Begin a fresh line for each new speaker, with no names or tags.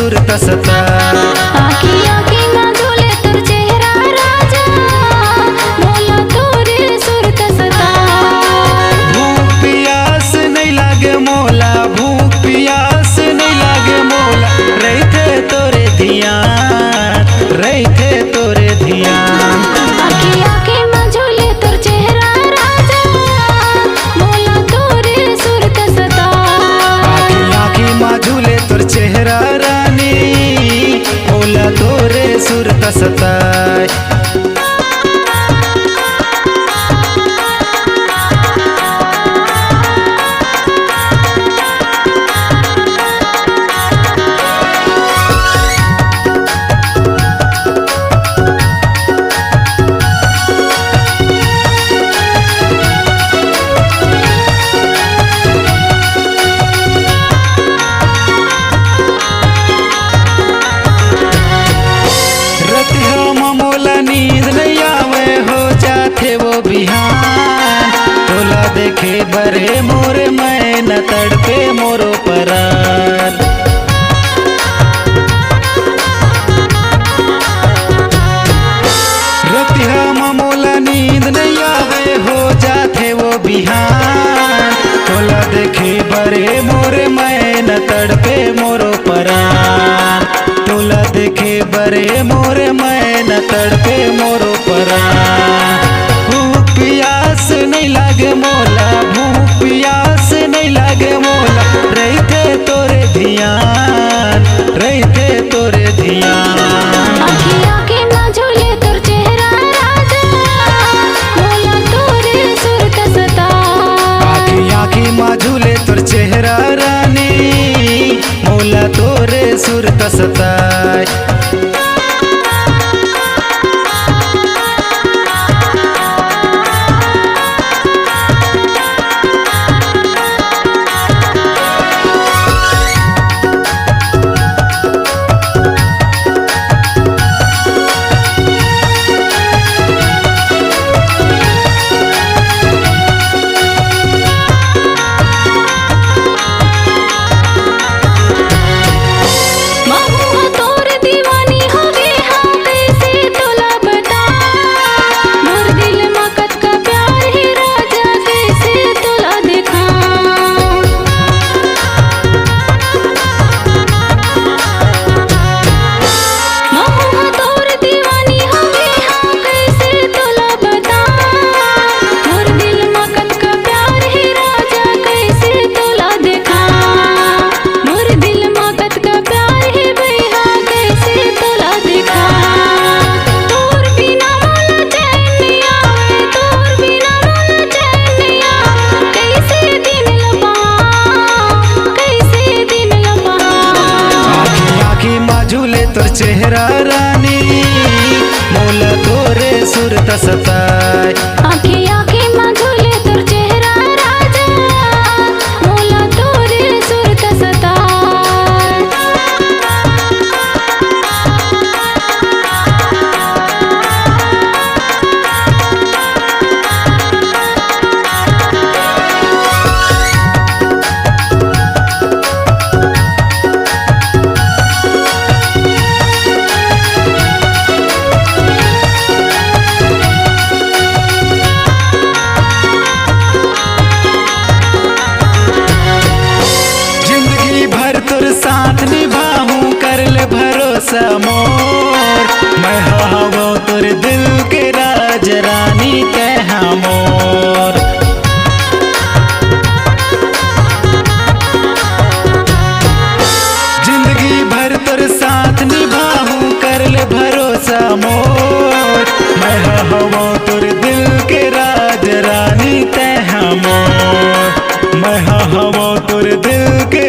सुरत सता।
आखी आखी में झूले तुर चेहरा राजा, मोला तोरे सुरत सता।
भूख प्यास नहीं लागे मोला, भूख प्यास नहीं लागे मोला, रहते तोरे धियान, रहते तोरे धियान।
आखी आखी में झूले तुर चेहरा राजा, मोला तोरे सुरत सता।
आखी आखी में झूले तोर चेहरा रानी, मोला तोरे सुरत सताए। नींद नहीं आवे हो जाते वो बिहान, तोला देखे बरे मोरे मैं न तड़पे मोरो परार। रतिहा मोला नींद नहीं आवे हो जाते वो बिहान, तोला देखे बरे मोरे मैं न तड़पे मोरो परार। तोला देखे बरे मोरे मैं न तड़पे मोरो परान। भूख प्यास नहीं लागे मोला, भूख प्यास नहीं लागे मोला, रहते तोरे धियान, रहते तोरे धियान।
आखी आखी में झूले तुर चेहरा राजा, मोला तोरे सुरत सता।
आखी आखी में झूले तोर चेहरा रानी, मोला तोरे सुरत सताए। तोर चेहरा रानी, मोला तोरे सुरत सताए।
आखी आखी में झूले तुर चेहरा राजा, मोला तोरे सुरत सता।
साथ निभाऊं कर ले भरोसा मोर, मैं हवो तोर दिल के राज रानी कहा मोर। जिंदगी भर तोर साथ निभाऊं कर ले भरोसा मोर, मैं हवो तोर दिल के राज रानी कहा मोर। मैं हवो तोर दिल के